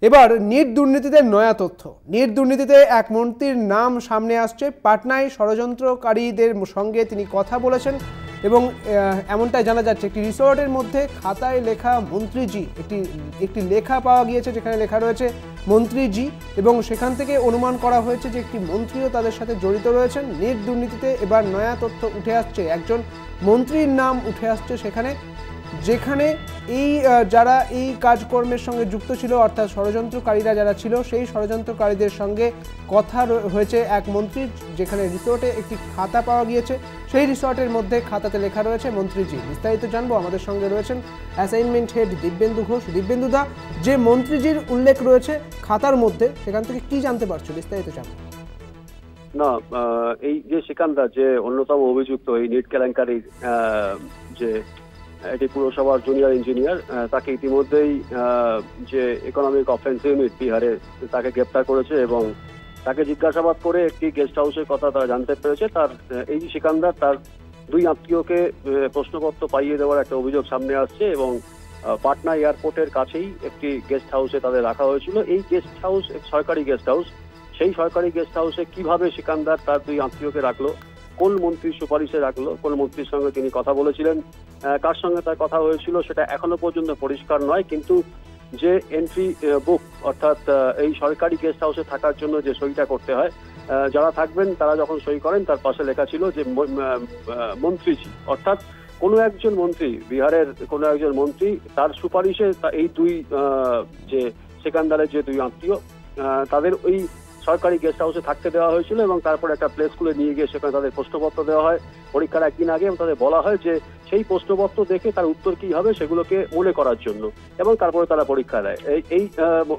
এবার নিট দুর্নীতিতে নয়া তথ্য। নিট দুর্নীতিতে এক মন্ত্রীর নাম সামনে আসছে। পাটনায় ষড়যন্ত্রকারীদের সঙ্গে তিনি কথা বলেছেন এবং এমনটাই জানা যাচ্ছে একটি রিসোর্টের মধ্যে খাতায় লেখা মন্ত্রীজি, একটি লেখা পাওয়া গিয়েছে যেখানে লেখা রয়েছে মন্ত্রীজি, এবং সেখান থেকে অনুমান করা হয়েছে যে একটি মন্ত্রীও তাদের সাথে জড়িত রয়েছেন। নিট দুর্নীতিতে এবার নয়া তথ্য উঠে আসছে, একজন মন্ত্রীর নাম উঠে আসছে সেখানে, যেখানে যারা এই কাজকর্মের সঙ্গে যুক্ত ছিল, অর্থাৎ ষড়যন্ত্রকারীরা যারা ছিল, সেই ষড়যন্ত্রকারীদের সঙ্গে কথা হয়েছে এক মন্ত্রীর। যেখানে রিসোর্টে একটি খাতা পাওয়া গিয়েছে, সেই রিসোর্টের মধ্যে খাতাতে লেখা রয়েছে মন্ত্রীজি। বিস্তারিত জানবো, আমাদের সঙ্গে রয়েছেন অ্যাসাইনমেন্ট হেড দিব্যেন্দু ঘোষ। দিব্যেন্দুদা, যে মন্ত্রীজির উল্লেখ রয়েছে খাতার মধ্যে, সেখান থেকে কি জানতে পারছো, বিস্তারিত জানবো। না, এই যে সিকান্দার, যে অন্যতম অভিযুক্ত এই নিট কেলেঙ্কারির, যে এটি পুরসভার জুনিয়র ইঞ্জিনিয়ার, তাকে ইতিমধ্যেই যে ইকোনমিক অফেন্স ইউনিট বিহারে তাকে গ্রেপ্তার করেছে এবং তাকে জিজ্ঞাসাবাদ করে একটি গেস্ট হাউসের কথা তারা জানতে পেরেছে। তার এই সিকান্দার তার দুই আত্মীয়কে প্রশ্নপত্র পাইয়ে দেওয়ার একটা অভিযোগ সামনে আসছে এবং পাটনা এয়ারপোর্টের কাছেই একটি গেস্ট হাউসে তাদের রাখা হয়েছিল। এই গেস্ট হাউস এক সরকারি গেস্ট হাউস। সেই সরকারি গেস্ট হাউসে কিভাবে সিকান্দার তার দুই আত্মীয়কে রাখলো, কোন মন্ত্রীর সুপারিশে রাখলো, কোন মন্ত্রীর সঙ্গে তিনি কথা বলেছিলেন, কার সঙ্গে তার কথা হয়েছিল, সেটা এখনো পর্যন্ত পরিষ্কার নয়। কিন্তু যে এন্ট্রি বুক, অর্থাৎ এই সরকারি গেস্ট হাউসে থাকার জন্য যে সইটা করতে হয়, যারা থাকবেন তারা যখন সই করেন তার পাশে লেখা ছিল যে মন্ত্রীজি, অর্থাৎ কোনো একজন মন্ত্রী, বিহারের কোনো একজন মন্ত্রী, তার সুপারিশে এই দুই যে সিকান্দারের যে দুই আত্মীয়, তাদের ওই সরকারি গেস্ট হাউসে থাকতে দেওয়া হয়েছিল এবং তারপর একটা প্লে স্কুলে নিয়ে গিয়ে সেখানে তাদের প্রশ্নপত্র দেওয়া হয় পরীক্ষার একদিন আগে, এবং তাদের বলা হয় যে সেই প্রশ্নপত্র দেখে তার উত্তর কি হবে সেগুলোকে মনে করার জন্য, এবং তারপরে তারা পরীক্ষা দেয়। এই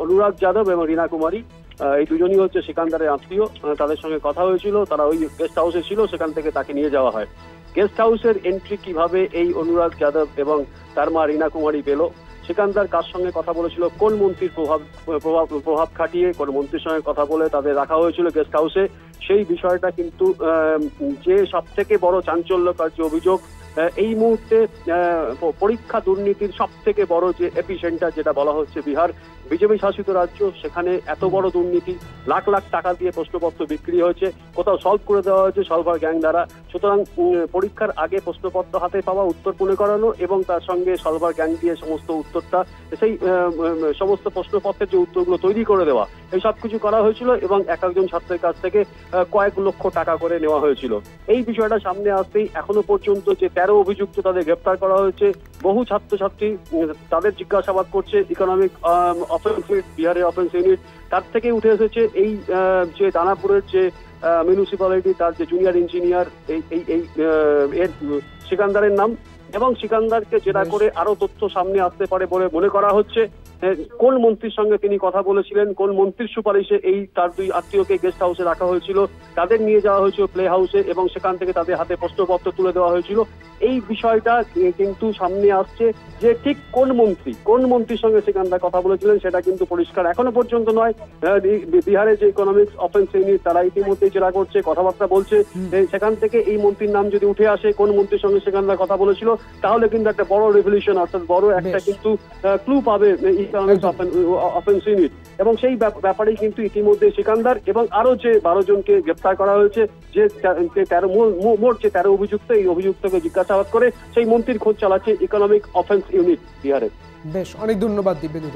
অনুরাগ যাদব এবং রীনা কুমারী, এই দুজনই হচ্ছে সিকান্দারের আত্মীয়। তাদের সঙ্গে কথা হয়েছিল, তারা ওই গেস্ট হাউসে ছিল, সেখান থেকে তাকে নিয়ে যাওয়া হয়। গেস্ট হাউসের এন্ট্রি কিভাবে এই অনুরাগ যাদব এবং তার মা রীনা কুমারী পেল, সিকান্দার কার সঙ্গে কথা বলেছিল, কোন মন্ত্রীর প্রভাব খাটিয়ে কোন মন্ত্রীর সঙ্গে কথা বলে তাদের রাখা হয়েছিল গেস্ট হাউসে, সেই বিষয়টা কিন্তু যে সব থেকে বড় চাঞ্চল্যকর যে অভিযোগ, এই মুহূর্তে পরীক্ষা দুর্নীতির সব থেকে বড় যে এপিসেন্টার যেটা বলা হচ্ছে বিহার, বিজেপি শাসিত রাজ্য, সেখানে এত বড় দুর্নীতি, লাখ লাখ টাকা দিয়ে প্রশ্নপত্র বিক্রি হয়েছে, কোথাও সলভ করে দেওয়া হয়েছে সলভার গ্যাং দ্বারা। সুতরাং পরীক্ষার আগে প্রশ্নপত্র হাতে পাওয়া, উত্তর মনে করানো এবং তার সঙ্গে সলভার গ্যাং দিয়ে সমস্ত উত্তরটা, সেই সমস্ত প্রশ্নপত্রের যে উত্তরগুলো তৈরি করে দেওয়া, এই সব কিছু করা হয়েছিল এবং একজন ছাত্রের কাছ থেকে কয়েক লক্ষ টাকা করে নেওয়া হয়েছিল। এই বিষয়টা সামনে আসতেই এখনো পর্যন্ত যে 13 অভিযুক্ত তাদের গ্রেপ্তার করা হয়েছে, বহু ছাত্রছাত্রী তাদের জিজ্ঞাসাবাদ করছে ইকোনমিক অফেন্স ইউনিট, বিহারের অফেন্স ইউনিট। তার থেকে উঠে এসেছে এই যে দানাপুরের যে মিউনিসিপ্যালিটি, তার যে জুনিয়র ইঞ্জিনিয়ার, এই সিকান্দারের নাম, এবং সিকান্দারকে জেরা করে আরো তথ্য সামনে আসতে পারে বলে মনে করা হচ্ছে। কোন মন্ত্রীর সঙ্গে তিনি কথা বলেছিলেন, কোন মন্ত্রীর সুপারিশে এই তার দুই আত্মীয়কে গেস্ট হাউসে রাখা হয়েছিল, তাদের নিয়ে যাওয়া হয়েছিল প্লে হাউসে এবং সেখান থেকে তাদের হাতে প্রশ্নপত্র তুলে দেওয়া হয়েছিল, এই বিষয়টা কিন্তু সামনে আসছে। যে ঠিক কোন মন্ত্রীর সঙ্গে সিকান্দার কথা বলেছিলেন সেটা কিন্তু পরিষ্কার এখনো পর্যন্ত নয়। বিহারের যে ইকোনমিক্স অফেন্স ইউনিট, তারা ইতিমধ্যেই জেরা করছে, কথাবার্তা বলছে। সেখান থেকে এই মন্ত্রীর নাম যদি উঠে আসে, কোন মন্ত্রীর সঙ্গে সিকান্দার কথা বলেছিল, তাহলে কিন্তু একটা বড় রেভলিউশন, অর্থাৎ বড় একটা কিন্তু ক্লু পাবে ইকোনমিক্স অফেন্স ইউনিট। এবং সেই ব্যাপারেই কিন্তু ইতিমধ্যে সিকান্দার এবং আরো যে 12 জনকে গ্রেপ্তার করা হয়েছে, যে মোট যে 13 অভিযুক্ত, এই অভিযুক্তকে জিজ্ঞাসাবাদ করে সেই মন্ত্রীর খোঁজ চালাচ্ছে ইকোনমিক অফেন্স ইউনিট বিহারের। বেশ, অনেক ধন্যবাদ দিব্যেন্দু।